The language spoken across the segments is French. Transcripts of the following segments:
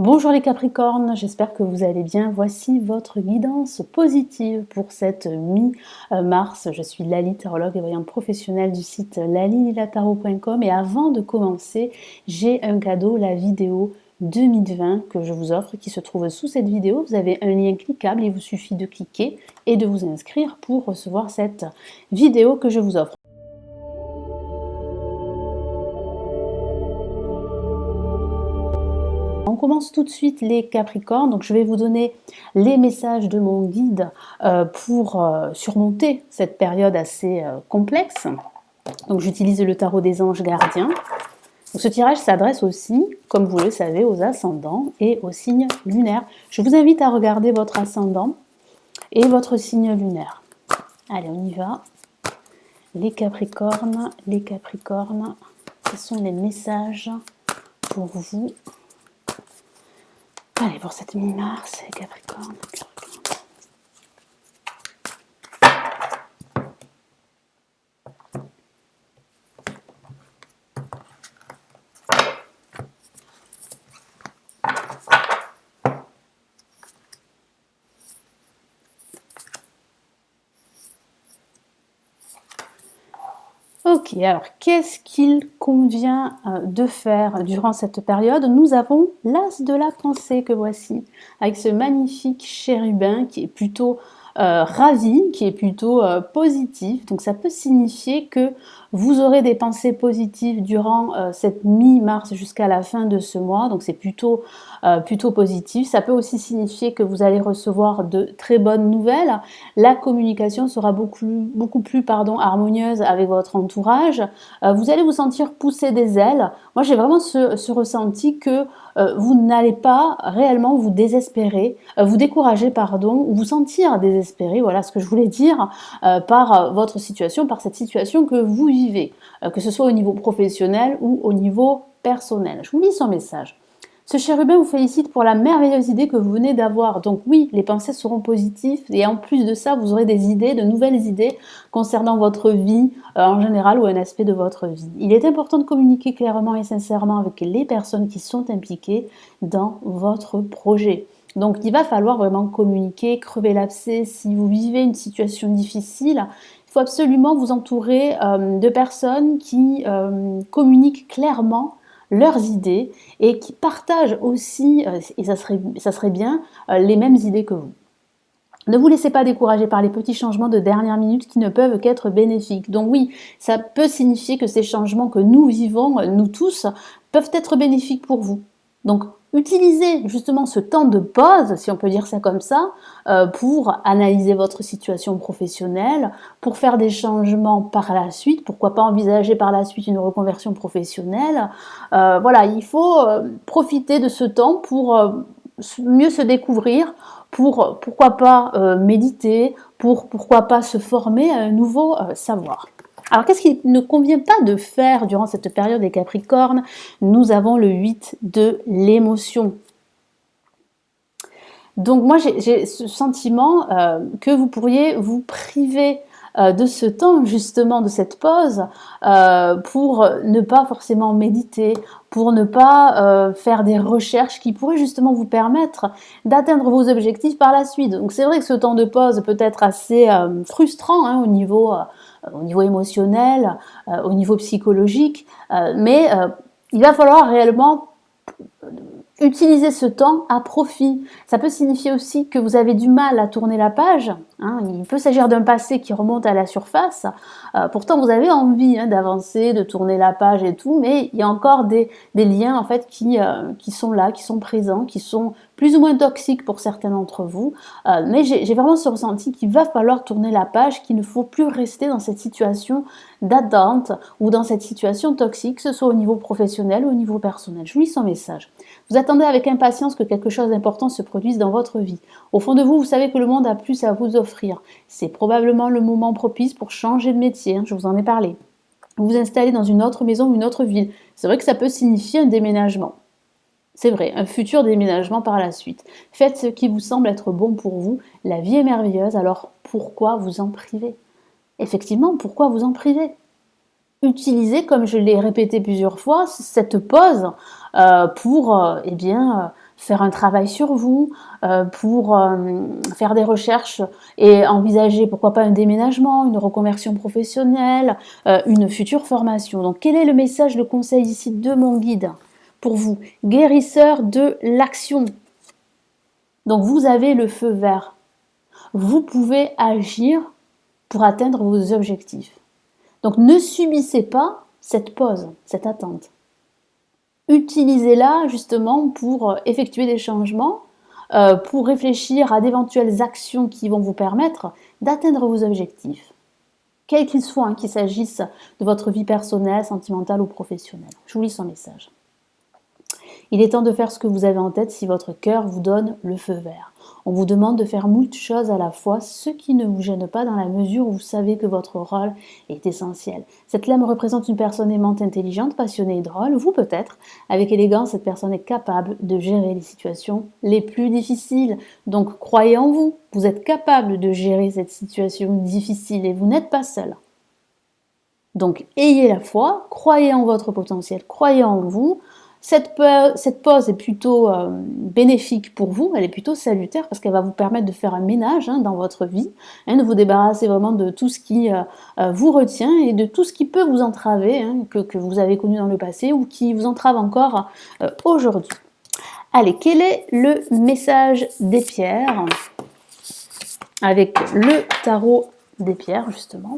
Bonjour les Capricornes, j'espère que vous allez bien. Voici votre guidance positive pour cette mi-mars. Je suis Lali, tarologue et voyante professionnelle du site lalililataro.com et avant de commencer, j'ai un cadeau, la vidéo 2020 que je vous offre qui se trouve sous cette vidéo. Vous avez un lien cliquable, il vous suffit de cliquer et de vous inscrire pour recevoir cette vidéo que je vous offre. On commence tout de suite les Capricornes, donc je vais vous donner les messages de mon guide pour surmonter cette période assez complexe. Donc j'utilise le tarot des anges gardiens. Donc, ce tirage s'adresse aussi, comme vous le savez, aux ascendants et aux signes lunaires. Je vous invite à regarder votre ascendant et votre signe lunaire. Allez, on y va. Les Capricornes, quels sont les messages pour vous? Allez, pour cette mi-mars, les Capricornes. Ok, alors qu'est-ce qu'il convient de faire durant cette période? Nous avons l'as de la pensée que voici, avec ce magnifique chérubin qui est plutôt ravi, qui est plutôt positif. Donc ça peut signifier que vous aurez des pensées positives durant cette mi-mars jusqu'à la fin de ce mois. Donc c'est plutôt positif. Ça peut aussi signifier que vous allez recevoir de très bonnes nouvelles. La communication sera beaucoup plus harmonieuse avec votre entourage. Vous allez vous sentir pousser des ailes. Moi, j'ai vraiment ce ressenti que vous n'allez pas réellement vous désespérer, vous décourager, ou vous sentir désespéré, voilà ce que je voulais dire, par votre situation, par cette situation que vous vivez, que ce soit au niveau professionnel ou au niveau personnel. Je vous lis son message. Ce chérubin vous félicite pour la merveilleuse idée que vous venez d'avoir. Donc oui, les pensées seront positives et en plus de ça, vous aurez des idées, de nouvelles idées concernant votre vie en général ou un aspect de votre vie. Il est important de communiquer clairement et sincèrement avec les personnes qui sont impliquées dans votre projet. Donc il va falloir vraiment communiquer, crever l'abcès. Si vous vivez une situation difficile, il faut absolument vous entourer de personnes qui communiquent clairement leurs idées et qui partagent aussi, et ça serait bien, les mêmes idées que vous. Ne vous laissez pas décourager par les petits changements de dernière minute qui ne peuvent qu'être bénéfiques. Donc oui, ça peut signifier que ces changements que nous vivons, nous tous, peuvent être bénéfiques pour vous. Donc utilisez justement ce temps de pause, si on peut dire ça comme ça, pour analyser votre situation professionnelle, pour faire des changements par la suite, pourquoi pas envisager par la suite une reconversion professionnelle. Voilà, il faut profiter de ce temps pour mieux se découvrir, pour pourquoi pas méditer, pour pourquoi pas se former à un nouveau savoir. Alors, qu'est-ce qu'il ne convient pas de faire durant cette période des Capricornes? Nous avons le 8 de l'émotion. Donc, moi, j'ai ce sentiment que vous pourriez vous priver de ce temps, justement, de cette pause, pour ne pas forcément méditer, pour ne pas faire des recherches qui pourraient justement vous permettre d'atteindre vos objectifs par la suite. Donc, c'est vrai que ce temps de pause peut être assez frustrant hein, au niveau émotionnel, au niveau psychologique, mais il va falloir réellement utiliser ce temps à profit. Ça peut signifier aussi que vous avez du mal à tourner la page. Hein. Il peut s'agir d'un passé qui remonte à la surface. Pourtant, vous avez envie d'avancer, de tourner la page et tout, mais il y a encore des liens en fait qui sont là, qui sont présents, qui sont plus ou moins toxiques pour certains d'entre vous. Mais j'ai vraiment ce ressenti qu'il va falloir tourner la page, qu'il ne faut plus rester dans cette situation d'attente ou dans cette situation toxique, que ce soit au niveau professionnel ou au niveau personnel. Je vous lis son message. Vous attendez avec impatience que quelque chose d'important se produise dans votre vie. Au fond de vous, vous savez que le monde a plus à vous offrir. C'est probablement le moment propice pour changer de métier, hein, je vous en ai parlé. Vous vous installez dans une autre maison ou une autre ville. C'est vrai que ça peut signifier un déménagement. C'est vrai, un futur déménagement par la suite. Faites ce qui vous semble être bon pour vous. La vie est merveilleuse, alors pourquoi vous en priver? Effectivement, pourquoi vous en priver? Utilisez, comme je l'ai répété plusieurs fois, cette pause pour faire un travail sur vous, pour faire des recherches et envisager pourquoi pas un déménagement, une reconversion professionnelle, une future formation. Donc quel est le message, le conseil ici de mon guide pour vous? Guérisseur de l'action. Donc vous avez le feu vert. Vous pouvez agir pour atteindre vos objectifs. Donc ne subissez pas cette pause, cette attente. Utilisez-la justement pour effectuer des changements, pour réfléchir à d'éventuelles actions qui vont vous permettre d'atteindre vos objectifs, quels qu'ils soient, hein, qu'il s'agisse de votre vie personnelle, sentimentale ou professionnelle. Je vous lis son message. Il est temps de faire ce que vous avez en tête si votre cœur vous donne le feu vert. On vous demande de faire moult choses à la fois, ce qui ne vous gêne pas dans la mesure où vous savez que votre rôle est essentiel. Cette lame représente une personne aimante, intelligente, passionnée et drôle. Vous peut-être. Avec élégance, cette personne est capable de gérer les situations les plus difficiles. Donc croyez en vous. Vous êtes capable de gérer cette situation difficile et vous n'êtes pas seul. Donc ayez la foi, croyez en votre potentiel, croyez en vous. Cette pause est plutôt bénéfique pour vous, elle est plutôt salutaire parce qu'elle va vous permettre de faire un ménage dans votre vie, de vous débarrasser vraiment de tout ce qui vous retient et de tout ce qui peut vous entraver, que vous avez connu dans le passé ou qui vous entrave encore aujourd'hui. Allez, quel est le message des pierres avec le tarot des pierres justement?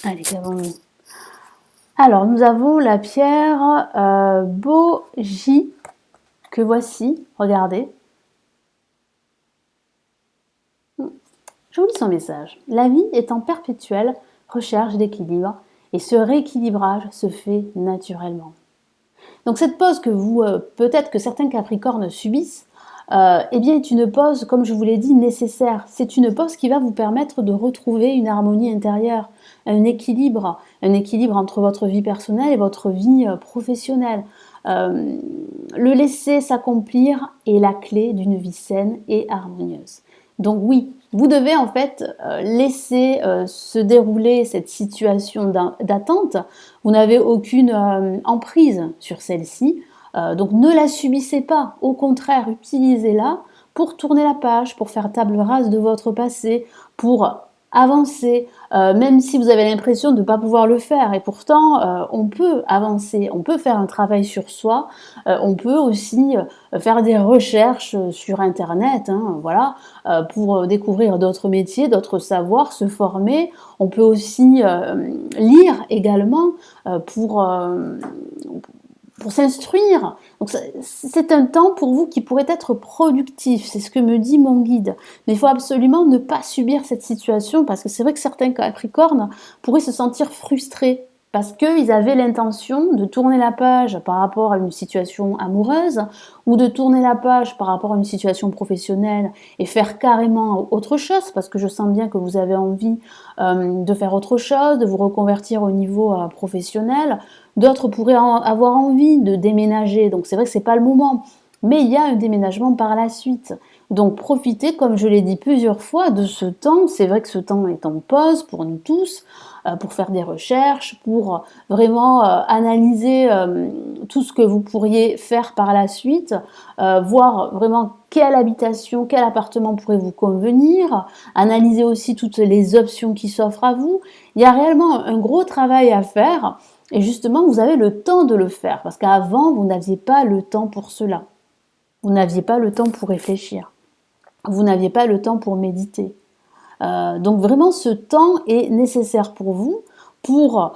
Allez, qu'avons-nous? Alors, nous avons la pierre Boji, que voici, regardez. Je vous lis son message. La vie est en perpétuelle recherche d'équilibre et ce rééquilibrage se fait naturellement. Donc cette pause que vous, peut-être que certains Capricornes subissent, eh bien est une pause, comme je vous l'ai dit, nécessaire. C'est une pause qui va vous permettre de retrouver une harmonie intérieure, un équilibre entre votre vie personnelle et votre vie professionnelle. Le laisser s'accomplir est la clé d'une vie saine et harmonieuse. Donc oui, vous devez en fait laisser se dérouler cette situation d'attente. Vous n'avez aucune emprise sur celle-ci. Donc ne la subissez pas. Au contraire, utilisez-la pour tourner la page, pour faire table rase de votre passé, pour avancer, même si vous avez l'impression de ne pas pouvoir le faire. Et pourtant, on peut avancer, on peut faire un travail sur soi, on peut aussi faire des recherches sur Internet, voilà, pour découvrir d'autres métiers, d'autres savoirs, se former. On peut aussi lire également pour s'instruire. Donc c'est un temps pour vous qui pourrait être productif, c'est ce que me dit mon guide. Mais il faut absolument ne pas subir cette situation parce que c'est vrai que certains Capricornes pourraient se sentir frustrés parce qu'ils avaient l'intention de tourner la page par rapport à une situation amoureuse ou de tourner la page par rapport à une situation professionnelle et faire carrément autre chose, parce que je sens bien que vous avez envie de faire autre chose, de vous reconvertir au niveau professionnel. D'autres pourraient avoir envie de déménager, donc c'est vrai que c'est pas le moment. Mais il y a un déménagement par la suite. Donc profitez, comme je l'ai dit plusieurs fois, de ce temps. C'est vrai que ce temps est en pause pour nous tous, pour faire des recherches, pour vraiment analyser tout ce que vous pourriez faire par la suite, voir vraiment quelle habitation, quel appartement pourrait vous convenir, analyser aussi toutes les options qui s'offrent à vous. Il y a réellement un gros travail à faire et justement vous avez le temps de le faire parce qu'avant vous n'aviez pas le temps pour cela. Vous n'aviez pas le temps pour réfléchir. Vous n'aviez pas le temps pour méditer. Donc vraiment, ce temps est nécessaire pour vous pour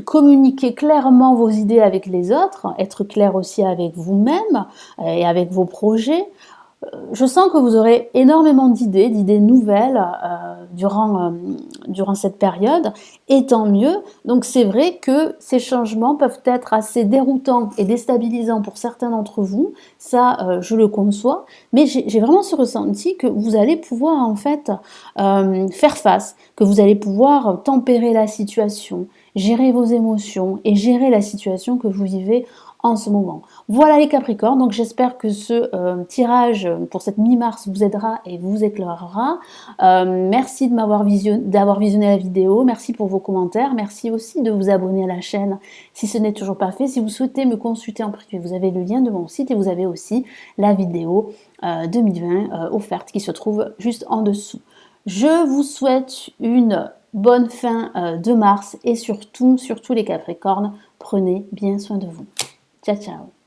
communiquer clairement vos idées avec les autres, être clair aussi avec vous-même et avec vos projets. Je sens que vous aurez énormément d'idées nouvelles, durant cette période, et tant mieux. Donc c'est vrai que ces changements peuvent être assez déroutants et déstabilisants pour certains d'entre vous, ça je le conçois, mais j'ai vraiment ce ressenti que vous allez pouvoir en fait faire face, que vous allez pouvoir tempérer la situation, gérer vos émotions et gérer la situation que vous vivez en ce moment. Voilà les Capricornes, donc j'espère que ce tirage pour cette mi-mars vous aidera et vous éclairera. Merci d'avoir visionné la vidéo, merci pour vos commentaires, merci aussi de vous abonner à la chaîne si ce n'est toujours pas fait. Si vous souhaitez me consulter en privé, vous avez le lien de mon site et vous avez aussi la vidéo 2020 offerte qui se trouve juste en dessous. Je vous souhaite une bonne fin de mars et surtout les Capricornes, prenez bien soin de vous. Ciao, ciao.